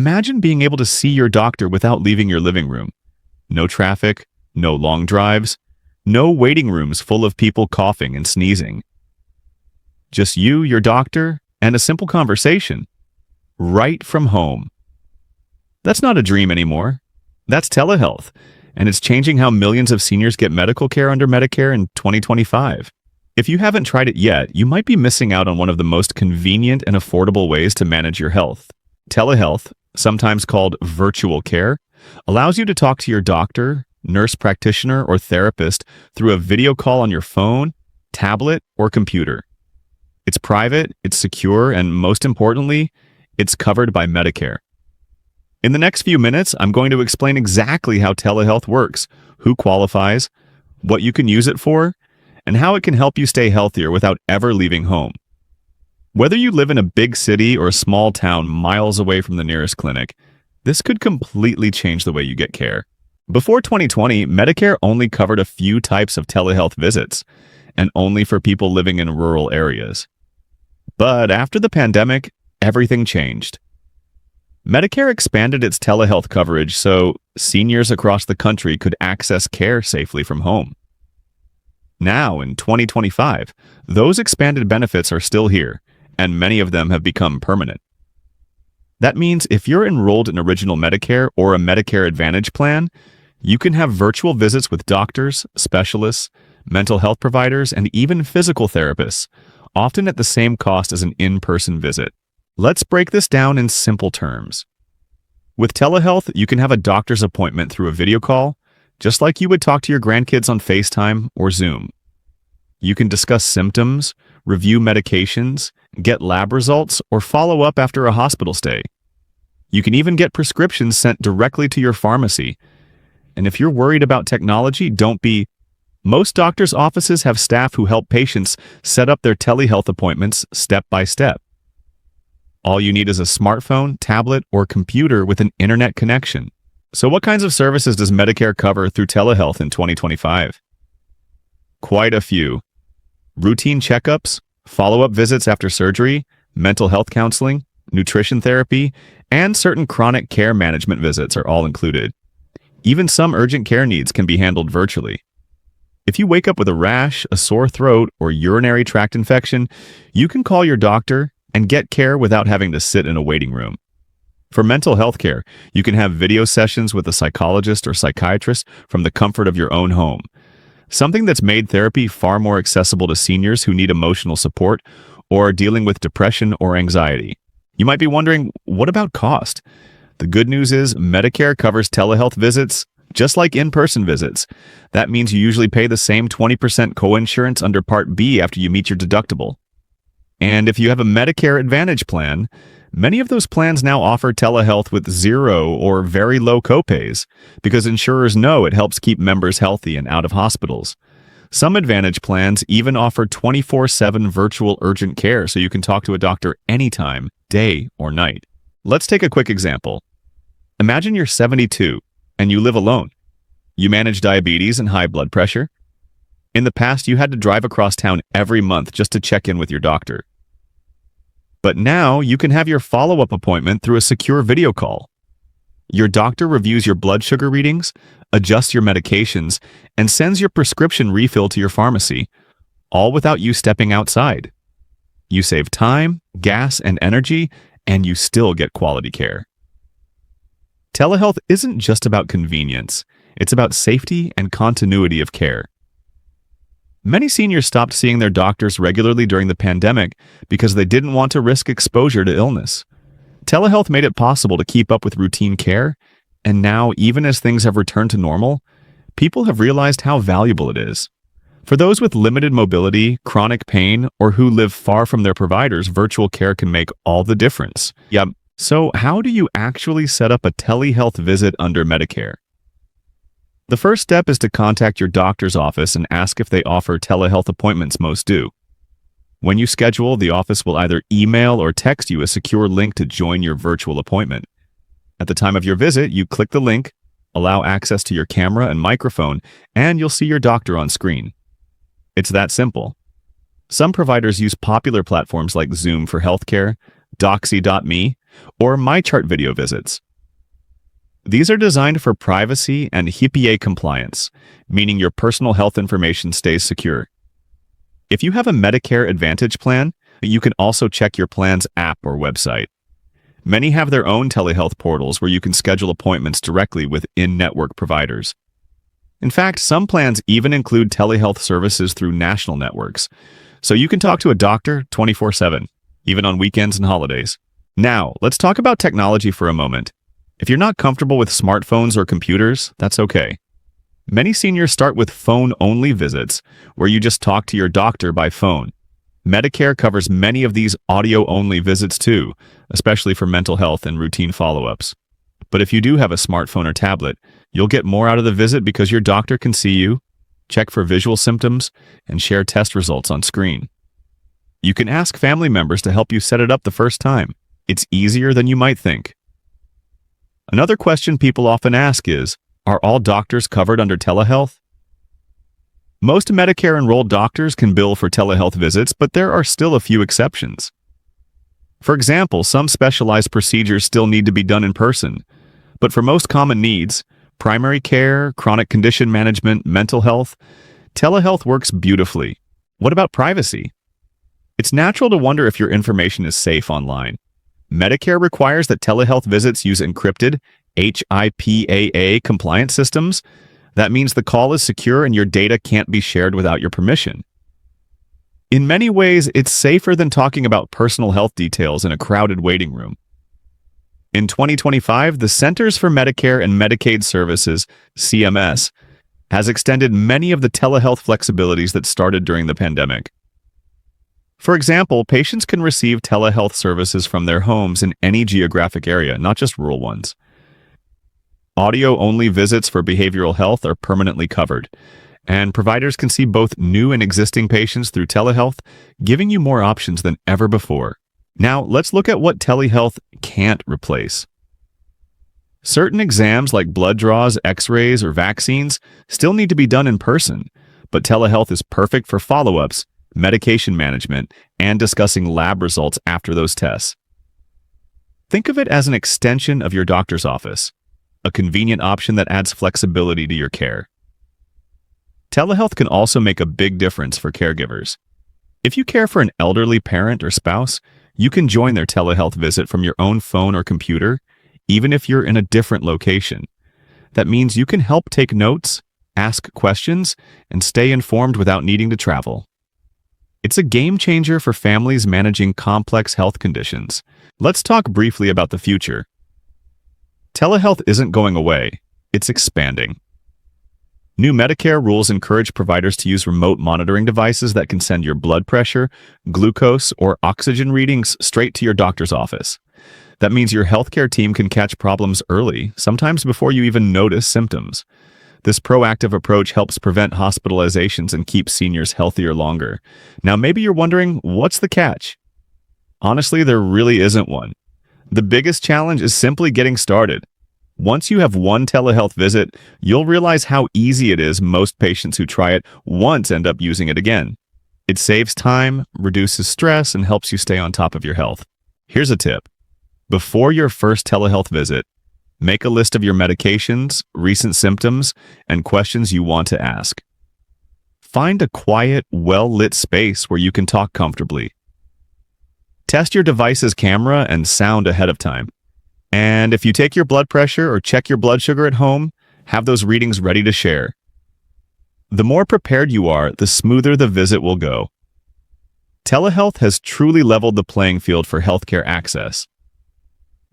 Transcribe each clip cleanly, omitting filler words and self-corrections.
Imagine being able to see your doctor without leaving your living room. No traffic, no long drives, no waiting rooms full of people coughing and sneezing. Just you, your doctor, and a simple conversation, right from home. That's not a dream anymore. That's telehealth, and it's changing how millions of seniors get medical care under Medicare in 2025. If you haven't tried it yet, you might be missing out on one of the most convenient and affordable ways to manage your health. Telehealth, sometimes called virtual care, allows you to talk to your doctor, nurse practitioner, or therapist through a video call on your phone, tablet, or computer. It's private, it's secure, and most importantly, it's covered by Medicare. In the next few minutes, I'm going to explain exactly how telehealth works, who qualifies, what you can use it for, and how it can help you stay healthier without ever leaving home. Whether you live in a big city or a small town miles away from the nearest clinic, this could completely change the way you get care. Before 2020, Medicare only covered a few types of telehealth visits, and only for people living in rural areas. But after the pandemic, everything changed. Medicare expanded its telehealth coverage so seniors across the country could access care safely from home. Now, in 2025, those expanded benefits are still here, and many of them have become permanent. That means if you're enrolled in Original Medicare or a Medicare Advantage plan, you can have virtual visits with doctors, specialists, mental health providers, and even physical therapists, often at the same cost as an in-person visit. Let's break this down in simple terms. With telehealth, you can have a doctor's appointment through a video call, just like you would talk to your grandkids on FaceTime or Zoom. You can discuss symptoms, review medications, get lab results, or follow up after a hospital stay. You can even get prescriptions sent directly to your pharmacy. And if you're worried about technology, don't be. Most doctors' offices have staff who help patients set up their telehealth appointments step by step. All you need is a smartphone, tablet, or computer with an internet connection. So what kinds of services does Medicare cover through telehealth in 2025? Quite a few. Routine checkups, follow-up visits after surgery, mental health counseling, nutrition therapy, and certain chronic care management visits are all included. Even some urgent care needs can be handled virtually. If you wake up with a rash, a sore throat, or urinary tract infection, you can call your doctor and get care without having to sit in a waiting room. For mental health care, you can have video sessions with a psychologist or psychiatrist from the comfort of your own home. Something that's made therapy far more accessible to seniors who need emotional support or are dealing with depression or anxiety. You might be wondering, what about cost? The good news is Medicare covers telehealth visits just like in-person visits. That means you usually pay the same 20% coinsurance under Part B after you meet your deductible. And if you have a Medicare Advantage plan, many of those plans now offer telehealth with zero or very low copays because insurers know it helps keep members healthy and out of hospitals. Some Advantage plans even offer 24/7 virtual urgent care so you can talk to a doctor anytime, day or night. Let's take a quick example. Imagine you're 72 and you live alone. You manage diabetes and high blood pressure. In the past, you had to drive across town every month just to check in with your doctor. But now you can have your follow-up appointment through a secure video call. Your doctor reviews your blood sugar readings, adjusts your medications, and sends your prescription refill to your pharmacy, all without you stepping outside. You save time, gas, and energy, and you still get quality care. Telehealth isn't just about convenience. It's about safety and continuity of care. Many seniors stopped seeing their doctors regularly during the pandemic because they didn't want to risk exposure to illness. Telehealth made it possible to keep up with routine care, and now, even as things have returned to normal, people have realized how valuable it is. For those with limited mobility, chronic pain, or who live far from their providers, virtual care can make all the difference. Yep. So how do you actually set up a telehealth visit under Medicare? The first step is to contact your doctor's office and ask if they offer telehealth appointments. Most do. When you schedule, the office will either email or text you a secure link to join your virtual appointment. At the time of your visit, you click the link, allow access to your camera and microphone, and you'll see your doctor on screen. It's that simple. Some providers use popular platforms like Zoom for healthcare, Doxy.me, or MyChart video visits. These are designed for privacy and HIPAA compliance, meaning your personal health information stays secure. If you have a Medicare Advantage plan, you can also check your plan's app or website. Many have their own telehealth portals where you can schedule appointments directly with in-network providers. In fact, some plans even include telehealth services through national networks, so you can talk to a doctor 24/7, even on weekends and holidays. Now, let's talk about technology for a moment. If you're not comfortable with smartphones or computers, that's okay. Many seniors start with phone-only visits, where you just talk to your doctor by phone. Medicare covers many of these audio-only visits too, especially for mental health and routine follow-ups. But if you do have a smartphone or tablet, you'll get more out of the visit because your doctor can see you, check for visual symptoms, and share test results on screen. You can ask family members to help you set it up the first time. It's easier than you might think. Another question people often ask is, are all doctors covered under telehealth? Most Medicare-enrolled doctors can bill for telehealth visits, but there are still a few exceptions. For example, some specialized procedures still need to be done in person, but for most common needs, primary care, chronic condition management, mental health, telehealth works beautifully. What about privacy? It's natural to wonder if your information is safe online. Medicare requires that telehealth visits use encrypted HIPAA compliant systems. That means the call is secure and your data can't be shared without your permission. In many ways, it's safer than talking about personal health details in a crowded waiting room. In 2025, the Centers for Medicare and Medicaid Services, CMS, has extended many of the telehealth flexibilities that started during the pandemic. For example, patients can receive telehealth services from their homes in any geographic area, not just rural ones. Audio-only visits for behavioral health are permanently covered, and providers can see both new and existing patients through telehealth, giving you more options than ever before. Now, let's look at what telehealth can't replace. Certain exams like blood draws, x-rays, or vaccines still need to be done in person, but telehealth is perfect for follow-ups, medication management, and discussing lab results after those tests. Think of it as an extension of your doctor's office, a convenient option that adds flexibility to your care. Telehealth can also make a big difference for caregivers. If you care for an elderly parent or spouse, you can join their telehealth visit from your own phone or computer, even if you're in a different location. That means you can help take notes, ask questions, and stay informed without needing to travel. It's a game changer for families managing complex health conditions. Let's talk briefly about the future. Telehealth isn't going away, it's expanding. New Medicare rules encourage providers to use remote monitoring devices that can send your blood pressure, glucose, or oxygen readings straight to your doctor's office. That means your healthcare team can catch problems early, sometimes before you even notice symptoms. This proactive approach helps prevent hospitalizations and keep seniors healthier longer. Now, maybe you're wondering, what's the catch? Honestly, there really isn't one. The biggest challenge is simply getting started. Once you have one telehealth visit, you'll realize how easy it is. Most patients who try it once end up using it again. It saves time, reduces stress, and helps you stay on top of your health. Here's a tip. Before your first telehealth visit, make a list of your medications, recent symptoms, and questions you want to ask. Find a quiet, well-lit space where you can talk comfortably. Test your device's camera and sound ahead of time. And if you take your blood pressure or check your blood sugar at home, have those readings ready to share. The more prepared you are, the smoother the visit will go. Telehealth has truly leveled the playing field for healthcare access.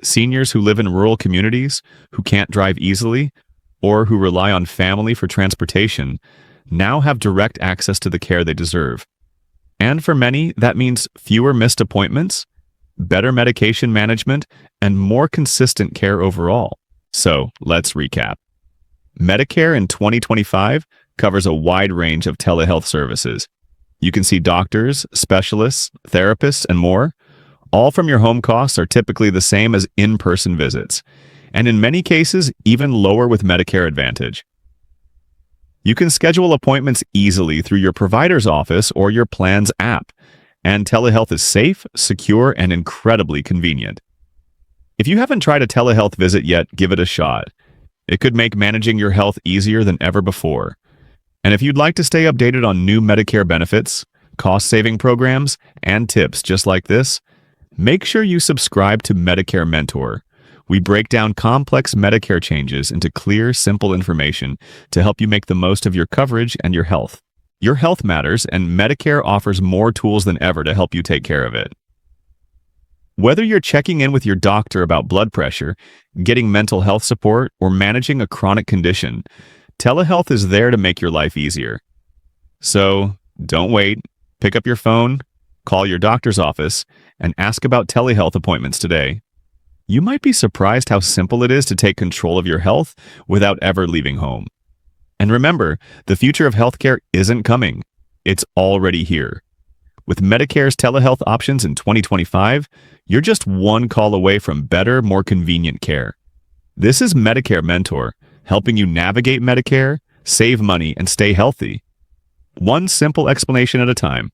Seniors who live in rural communities, who can't drive easily, or who rely on family for transportation, now have direct access to the care they deserve. And for many, that means fewer missed appointments, better medication management, and more consistent care overall. So, let's recap. Medicare in 2025 covers a wide range of telehealth services. You can see doctors, specialists, therapists, and more. All from your home. Costs are typically the same as in-person visits, and in many cases, even lower with Medicare Advantage. You can schedule appointments easily through your provider's office or your plan's app, and telehealth is safe, secure, and incredibly convenient. If you haven't tried a telehealth visit yet, give it a shot. It could make managing your health easier than ever before. And if you'd like to stay updated on new Medicare benefits, cost-saving programs, and tips just like this, make sure you subscribe to Medicare Mentor. We break down complex Medicare changes into clear, simple information to help you make the most of your coverage and your health. Your health matters, and Medicare offers more tools than ever to help you take care of it. Whether you're checking in with your doctor about blood pressure, getting mental health support, or managing a chronic condition, telehealth is there to make your life easier. So, don't wait. Pick up your phone, call your doctor's office, and ask about telehealth appointments today. You might be surprised how simple it is to take control of your health without ever leaving home. And remember, the future of healthcare isn't coming. It's already here. With Medicare's telehealth options in 2025, you're just one call away from better, more convenient care. This is Medicare Mentor, helping you navigate Medicare, save money, and stay healthy. One simple explanation at a time.